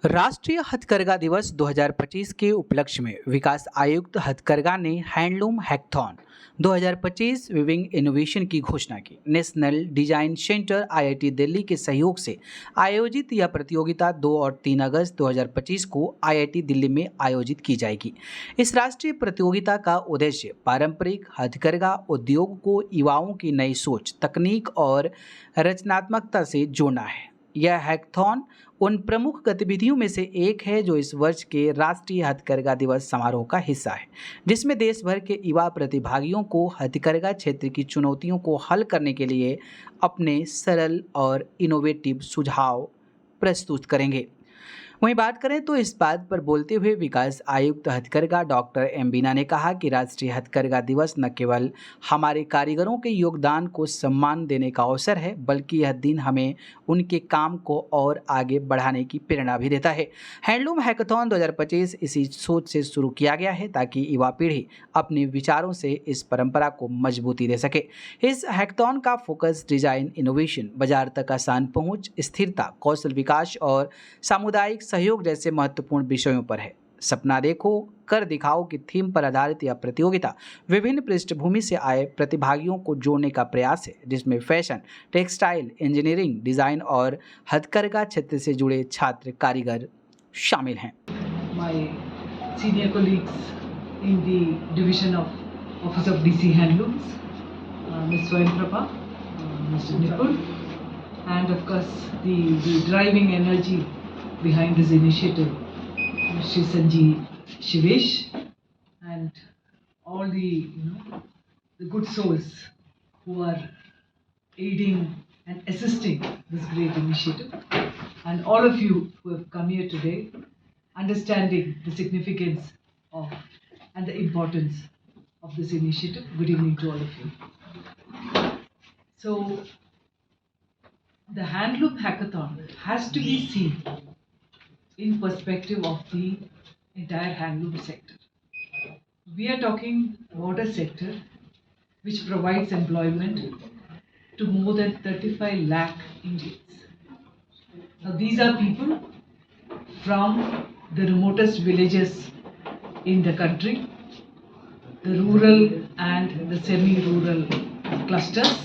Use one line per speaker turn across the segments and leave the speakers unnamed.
राष्ट्रीय हथकरघा दिवस 2025 के उपलक्ष्य में विकास आयुक्त हथकरघा ने हैंडलूम हैकथॉन 2025 विविंग इनोवेशन की घोषणा की। National design centre IIT Delhi के सहयोग से आयोजित यह प्रतियोगिता 2 और 3 अगस्त 2025 को आईआईटी दिल्ली में आयोजित की जाएगी। इस राष्ट्रीय प्रतियोगिता का उद्देश्य पारंपरिक हथकरघा उद्योग को युवाओं की नई सोच, तकनीक और रचनात्मकता से जोड़ना है। यह हैकथॉन उन प्रमुख गतिविधियों में से एक है जो इस वर्ष के राष्ट्रीय हथकरघा दिवस समारोह का हिस्सा है, जिसमें देश भर के युवा प्रतिभागियों को हथकरघा क्षेत्र की चुनौतियों को हल करने के लिए अपने सरल और इनोवेटिव सुझाव प्रस्तुत करेंगे। वहीं बात करें तो इस बात पर बोलते हुए विकास आयुक्त हथकरघा डॉक्टर एम बीना ने कहा कि राष्ट्रीय हथकरघा दिवस न केवल हमारे कारीगरों के योगदान को सम्मान देने का अवसर है, बल्कि यह दिन हमें उनके काम को और आगे बढ़ाने की प्रेरणा भी देता है। हैंडलूम हैकाथॉन 2025 इसी सोच से शुरू किया गया है ताकि युवा पीढ़ी अपने विचारों से इस परंपरा को मजबूती दे सके। इस हैकाथॉन का फोकस डिजाइन इनोवेशन, बाजार तक आसान पहुंच, स्थिरता, कौशल विकास और सामुदायिक सहयोग जैसे महत्वपूर्ण विषयों पर है। सपना देखो कर दिखाओ की थीम पर आधारित यह प्रतियोगिता विभिन्न पृष्ठभूमि से आए प्रतिभागियों को जोड़ने का प्रयास है, जिसमें फैशन, टेक्सटाइल, इंजीनियरिंग, डिजाइन और हथकरघा क्षेत्र से जुड़े छात्र कारीगर शामिल हैं।
My senior colleagues in the division of Office of DC Handlooms, Ms. Swayam Prabha, Mr. Nipul, and of course the driving energy behind this initiative, Shri Sanjeev Shivesh, and all the good souls who are aiding and assisting this great initiative, and all of you who have come here today, understanding the significance of and the importance of this initiative. Good evening to all of you. So, the Handloom Hackathon has to be seen in perspective of the entire handloom sector. We are talking about a sector which provides employment to more than 35 lakh Indians. Now, these are people from the remotest villages in the country, the rural and the semi-rural clusters.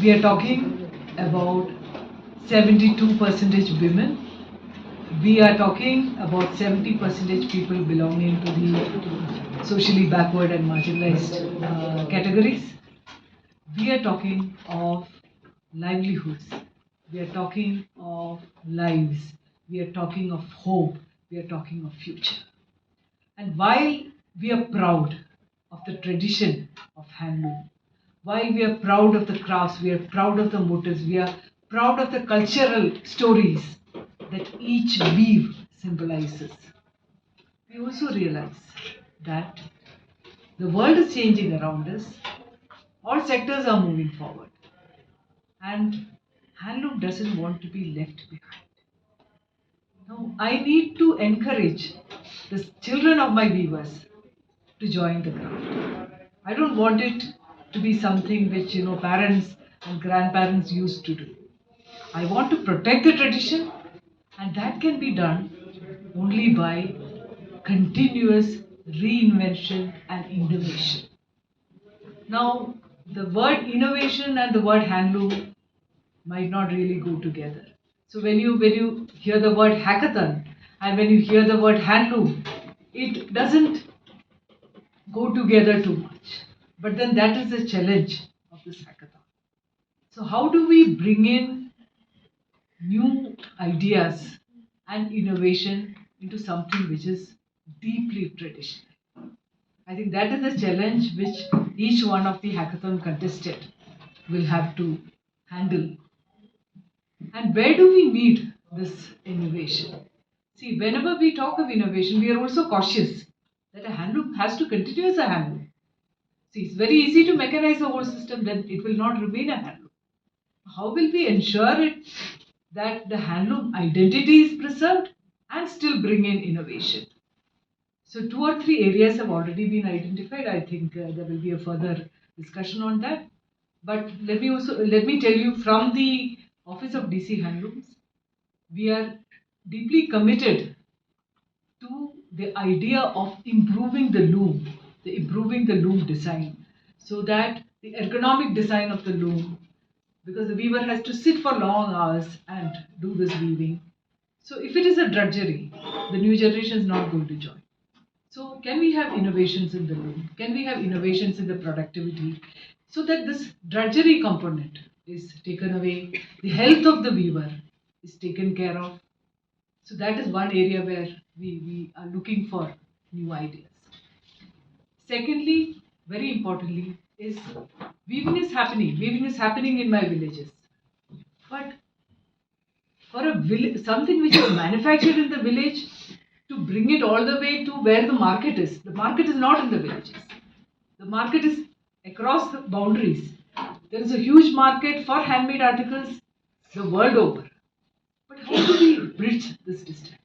We are talking about 72% women. We are talking about 70% people belonging to the socially backward and marginalized categories. We are talking of livelihoods. We are talking of lives. We are talking of hope. We are talking of future. And while we are proud of the tradition of handloom, while we are proud of the crafts, we are proud of the motifs, we are proud of the cultural stories that each weave symbolizes, we also realize that the world is changing around us, all sectors are moving forward, and handloom doesn't want to be left behind. Now, I need to encourage the children of my weavers to join the craft. I don't want it to be something which parents and grandparents used to do. I want to protect the tradition, and that can be done only by continuous reinvention and innovation. Now, the word innovation and the word handloom might not really go together. So when you hear the word hackathon and when you hear the word handloom, it doesn't go together too much. But then that is the challenge of this hackathon. So how do we bring in new ideas and innovation into something which is deeply traditional? I think that is the challenge which each one of the hackathon contestant will have to handle. And where do we need this innovation? See, whenever we talk of innovation, we are also cautious that a handloom has to continue as a handloom. See, it's very easy to mechanize the whole system, then it will not remain a handloom. How will we ensure it that the handloom identity is preserved and still bring in innovation? So, two or three areas have already been identified. I think there will be a further discussion on that. But let me tell you from the Office of DC Handlooms, We are deeply committed to the idea of improving the loom design, so that the ergonomic design of the loom, because the weaver has to sit for long hours and do this weaving. So if it is a drudgery, the new generation is not going to join. So can we have innovations in the loom? Can we have innovations in the productivity, so that this drudgery component is taken away, the health of the weaver is taken care of? So that is one area where we are looking for new ideas. Secondly, very importantly, is weaving is happening. Weaving is happening in my villages. But for a something which is manufactured in the village, to bring it all the way to where the market is. The market is not in the villages. The market is across the boundaries. There is a huge market for handmade articles the world over. But how do we bridge this distance?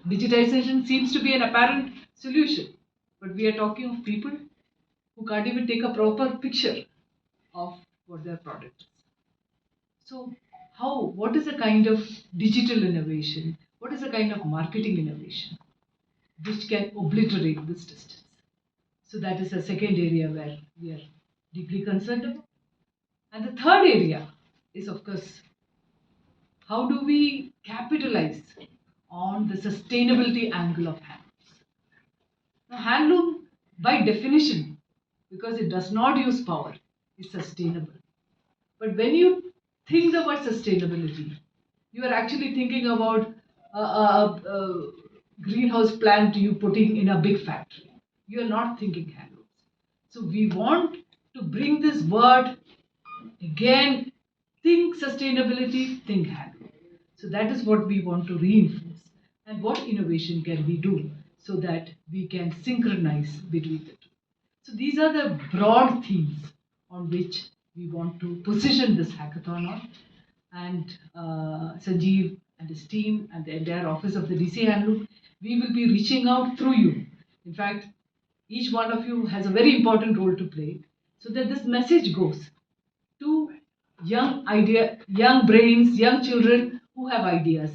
Digitization seems to be an apparent solution, but we are talking of people who can't even take a proper picture of what their product is. So, what is the kind of digital innovation? What is the kind of marketing innovation which can obliterate this distance? So, that is the second area where we are deeply concerned about. And the third area is, of course, how do we capitalize on the sustainability angle of handlooms? Now, handloom, by definition, because it does not use power, is sustainable. But when you think the word sustainability, you are actually thinking about a greenhouse plant you putting in a big factory. You are not thinking handlooms. So we want to bring this word again. Think sustainability, think handloom. So that is what we want to reinforce. And what innovation can we do so that we can synchronize between the two? So these are the broad themes on which we want to position this hackathon on. And Sanjeev and his team and the entire office of the DC Handloom, we will be reaching out through you. In fact, each one of you has a very important role to play, so that this message goes to young brains, young children who have ideas,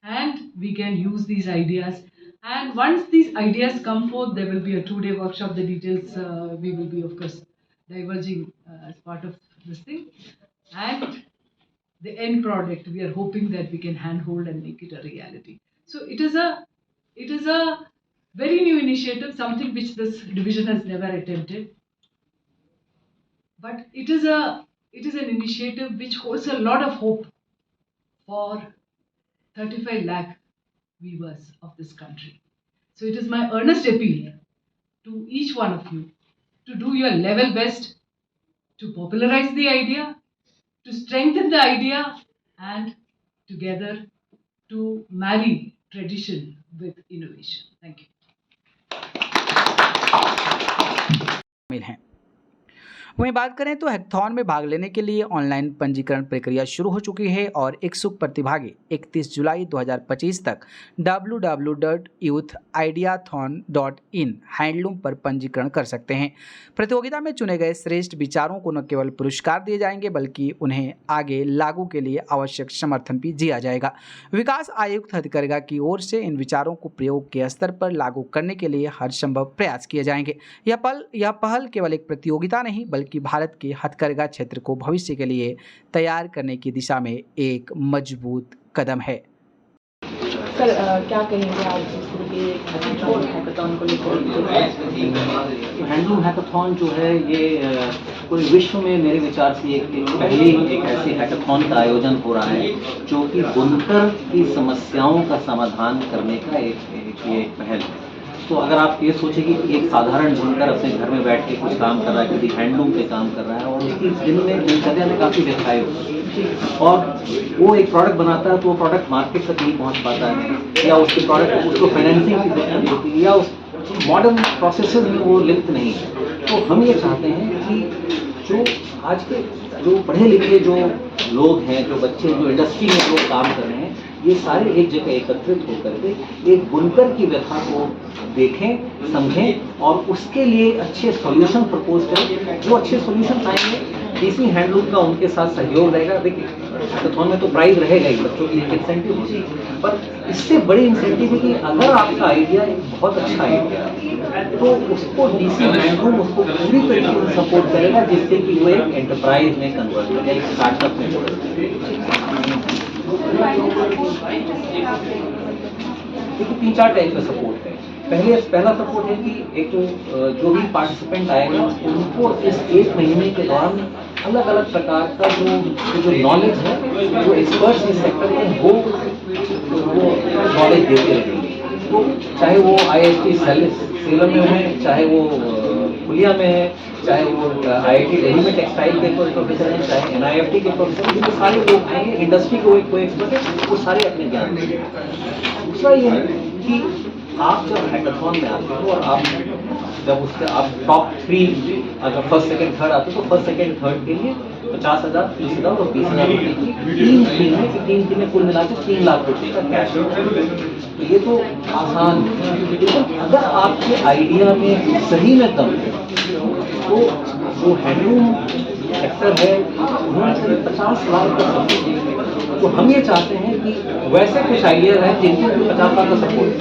and we can use these ideas. And once these ideas come forth, there will be a 2-day workshop. The details we will be, of course, diverging as part of this thing. And the end product, we are hoping that we can handhold and make it a reality. So it is a very new initiative, something which this division has never attempted. But it is an initiative which holds a lot of hope for 35 lakh weavers of this country. So it is my earnest appeal to each one of you to do your level best to popularize the idea, to strengthen the idea, and together to marry tradition with innovation. Thank you.
शामिल हैं। वहीं बात करें तो hackathon में भाग लेने के लिए ऑनलाइन पंजीकरण प्रक्रिया शुरू हो चुकी है और इच्छुक प्रतिभागी 31 जुलाई 2025 तक www.youthIdeathon.in हैंडलूम पर पंजीकरण कर सकते हैं। प्रतियोगिता में चुने गए श्रेष्ठ विचारों को न केवल पुरस्कार दिए जाएंगे बल्कि उन्हें आगे लागू के लिए आवश्यक समर्थन भी दिया जाएगा। विकास आयुक्त हथकरघा की ओर से इन विचारों को प्रयोग के स्तर पर लागू करने के लिए हर संभव प्रयास किए जाएंगे। यह पहल केवल एक प्रतियोगिता नहीं बल्कि भारत के हथकरघा क्षेत्र को भविष्य के लिए तैयार करने की दिशा में एक मजबूत कदम है।
सर क्या कहेंगे आज हैकाथॉन को लेकर?
हैंडलूम हैकाथॉन जो है ये पूरे विश्व में मेरे विचार से पहले एक ऐसे हैकाथॉन का आयोजन हो रहा है जो कि बुनकर की समस्याओं का समाधान करने का एक पहल है। तो अगर आप ये सोचें कि एक साधारण बुनकर अपने घर में बैठ के कुछ काम कर रहा है, किसी हैंडलूम पे काम कर रहा है और उसकी दिन में दिनचर्या में काफ़ी व्यथाएं होती है और वो एक प्रोडक्ट बनाता है तो वो प्रोडक्ट मार्केट तक नहीं पहुंच पाता है या उसके प्रोडक्ट उसको फाइनेंसिंग की दिक्कत होती है या उस मॉडर्न प्रोसेसेस में वो लिप्त नहीं है। तो हम ये चाहते हैं कि जो आज के जो पढ़े लिखे जो लोग हैं, जो बच्चे जो इंडस्ट्री में लोग काम कर रहे हैं, ये सारे एक जगह एकत्रित होकर के एक बुनकर की व्यथा को देखें, समझें और उसके लिए अच्छे सॉल्यूशन प्रपोज करें। जो अच्छे सॉल्यूशन आएंगे डीसी हैंडलूम का उनके साथ सहयोग रहेगा। देखिए हैकाथॉन में तो प्राइज रहेगा ही, बच्चों की एक इंसेंटिव होगी, पर इससे बड़ी इंसेंटिव है कि अगर आपका आइडिया एक बहुत अच्छा आइडिया है तो उसको डीसी हैंडलूम उसको पूरी तरीके से सपोर्ट करेगा, जिससे कि वो एक एंटरप्राइज में कन्वर्ट हो जाए, एक स्टार्टअप में कन्वर्ट हो जाए। देखिए 3-4 टाइप का सपोर्ट है। पहला सपोर्ट है कि एक जो भी पार्टिसिपेंट आएगा उनको इस 1 महीने के दौरान अलग अलग प्रकार का जो नॉलेज है, जो एक्सपर्ट्स इस सेक्टर में वो नॉलेज देते रहेंगे। तो चाहे वो IIT सेलम में है, चाहे वो फुलिया में है, चाहे वो IIT दिल्ली में टेक्सटाइल के प्रोफेसर हैं, चाहे NIFT के प्रोफेसर हैं, ये सारे लोग आएंगे, इंडस्ट्री के कोई एक्सपर्ट है, वो सारे अपने ज्ञान देंगे। दूसरा ये है कि आप जब हैकाथॉन में आते हो और आप जब उसके आप टॉप 3 अगर फर्स्ट सेकंड थर्ड आते हो तो फर्स्ट सेकंड थर्ड के लिए 50,000, 30,000 और 20,000 रुपये की 3 टीमें कुल मिला के 3 लाख रुपये का कैश है। तो ये तो आसान है, लेकिन अगर आपके आइडिया में सही में दम है तो जो हैंडलूम सेक्टर है उन्होंने करीब 50 लाख का सपोर्ट दिया। तो हम ये चाहते हैं कि वैसे कुछ आइडियाज हैं जिनके 50 लाख का सपोर्ट